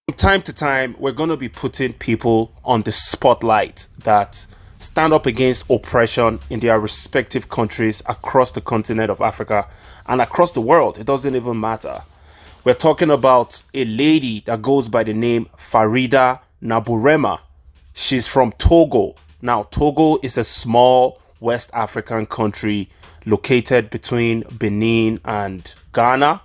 From time to time, we're going to be putting people on the spotlight that stand up against oppression in their respective countries across the continent of Africa and across the world. It doesn't even matter. We're talking about a lady that goes by the name Farida Nabourema. She's from Togo. Now, Togo is a small West African country located between Benin and Ghana.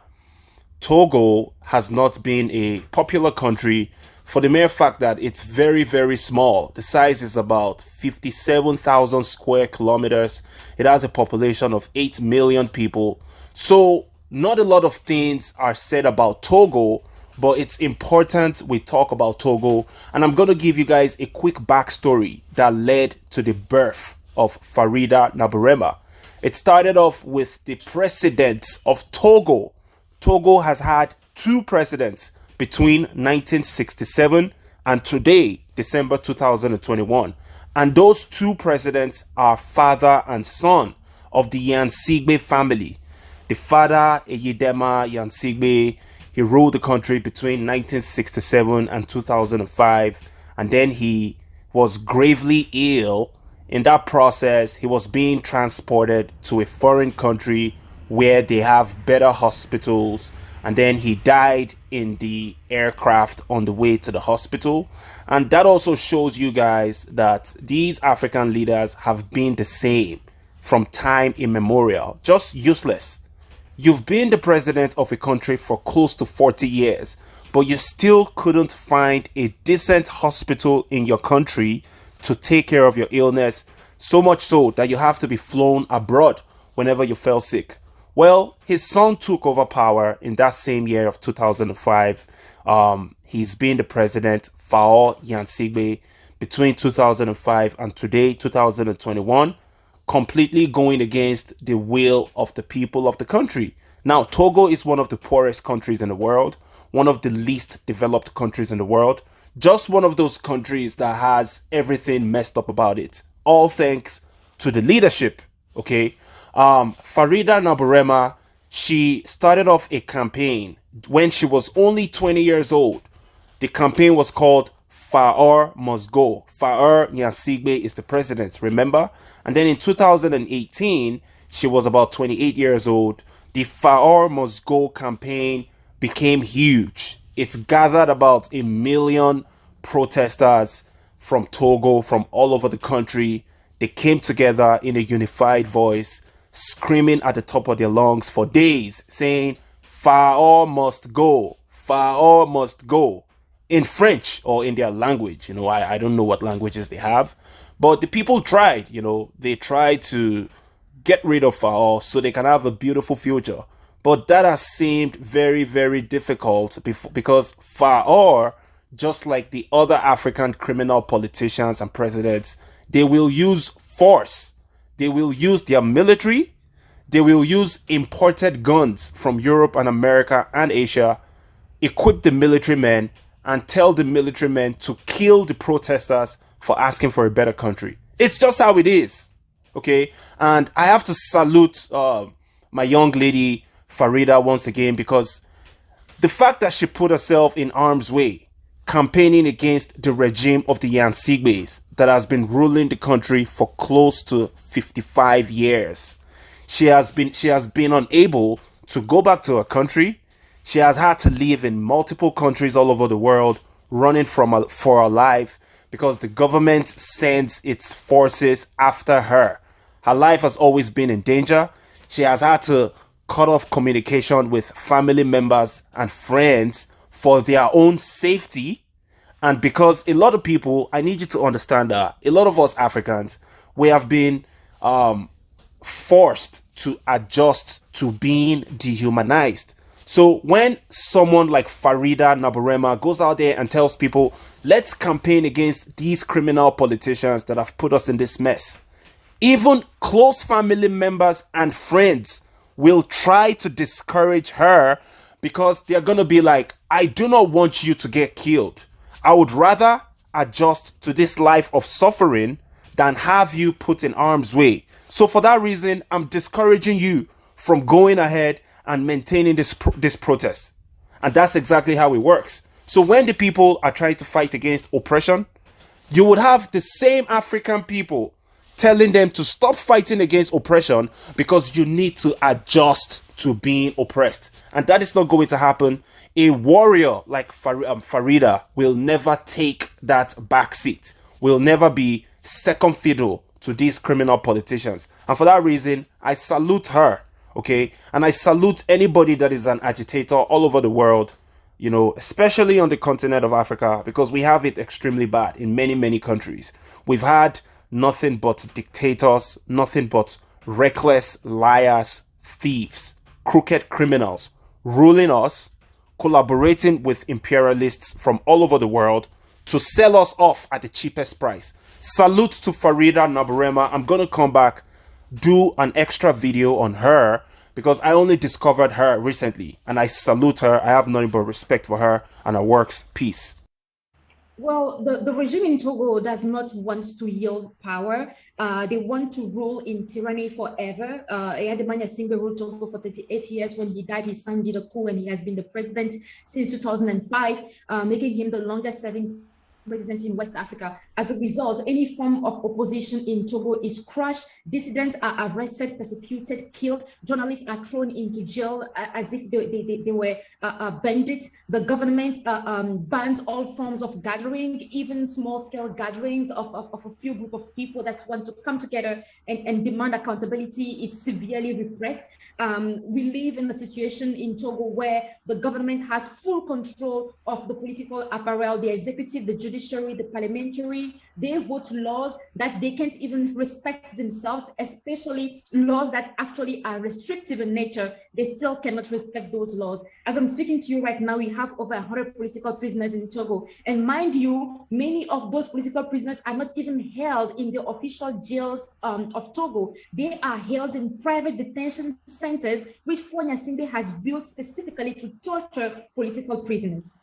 Togo has not been a popular country for the mere fact that it's very, very small. The size is about 57,000 square kilometers. It has a population of 8 million people. So, not a lot of things are said about Togo, but it's important we talk about Togo. And I'm going to give you guys a quick backstory that led to the birth of Farida Nabarema. It started off with the president of Togo. Togo has had two presidents between 1967 and today, December 2021. And those two presidents are father and son of the Gnassingbes family. The father, Eyidema Gnassingbes, he ruled the country between 1967 and 2005. And then he was gravely ill. In that process, he was being transported to a foreign country where they have better hospitals, and then he died in the aircraft on the way to the hospital. And that also shows you guys that these African leaders have been the same from time immemorial, just useless. You've been the president of a country for close to 40 years, but you still couldn't find a decent hospital in your country to take care of your illness, so much so that you have to be flown abroad whenever you fell sick. Well, his son took over power in that same year of 2005. He's been the president, Farida Nabourema, between 2005 and today, 2021, completely going against the will of the people of the country. Now, Togo is one of the poorest countries in the world, one of the least developed countries in the world, just one of those countries that has everything messed up about it, all thanks to the leadership, okay? Farida Nabourema, she started off a campaign when she was only 20 years old. The campaign was called Faor Must Go. Faor Gnassingbes is the president, remember? And then in 2018, she was about 28 years old. The Faor Must Go campaign became huge. It's gathered about 1 million protesters from Togo, from all over the country. They came together in a unified voice, screaming at the top of their lungs for days, saying, Faor must go, Faor must go, in French or in their language. I don't know what languages they have, but the people tried, they tried to get rid of Faor so they can have a beautiful future. But that has seemed very, very difficult because Faor, just like the other African criminal politicians and presidents, they will use force. They will use their military. They will use imported guns from Europe and America and Asia, equip the military men, and tell the military men to kill the protesters for asking for a better country. It's just how it is, okay? And I have to salute my young lady, Farida, once again, because the fact that she put herself in harm's way, campaigning against the regime of the Gnassingbes that has been ruling the country for close to 55 years. She has been unable to go back to her country. She has had to live in multiple countries all over the world, running for her life because the government sends its forces after her. Her life has always been in danger. She has had to cut off communication with family members and friends for their own safety. And because a lot of people, I need you to understand that a lot of us Africans, we have been forced to adjust to being dehumanized. So when someone like Farida Nabourema goes out there and tells people, let's campaign against these criminal politicians that have put us in this mess, even close family members and friends will try to discourage her because they're going to be like, I do not want you to get killed. I would rather adjust to this life of suffering than have you put in harm's way. So for that reason, I'm discouraging you from going ahead and maintaining this protest. And that's exactly how it works. So when the people are trying to fight against oppression, you would have the same African people telling them to stop fighting against oppression because you need to adjust to being oppressed. And that is not going to happen. A warrior like Farida will never take that back seat, will never be second fiddle to these criminal politicians. And for that reason, I salute her, okay? And I salute anybody that is an agitator all over the world, you know, especially on the continent of Africa, because we have it extremely bad in many, many countries. We've had nothing but dictators, nothing but reckless liars, thieves, crooked criminals ruling us, collaborating with imperialists from all over the world to sell us off at the cheapest price. Salute to Farida Nabourema. I'm going to come back, do an extra video on her because I only discovered her recently and I salute her. I have nothing but respect for her and her works. Peace. Well, the regime in Togo does not want to yield power. They want to rule in tyranny forever. Gnassingbes ruled Togo for 38 years. When he died, his son did a coup and he has been the president since 2005, making him the longest serving president in West Africa. As a result, any form of opposition in Togo is crushed. Dissidents are arrested, persecuted, killed. Journalists are thrown into jail as if they were bandits. The government bans all forms of gathering, even small-scale gatherings of a few group of people that want to come together and demand accountability is severely repressed. We live in a situation in Togo where the government has full control of the political apparat, the executive, the judiciary, the parliamentary. They vote laws that they can't even respect themselves, especially laws that actually are restrictive in nature. They still cannot respect those laws. As I'm speaking to you right now, we have over 100 political prisoners in Togo. And mind you, many of those political prisoners are not even held in the official jails of Togo. They are held in private detention centers, which Gnassingbes has built specifically to torture political prisoners.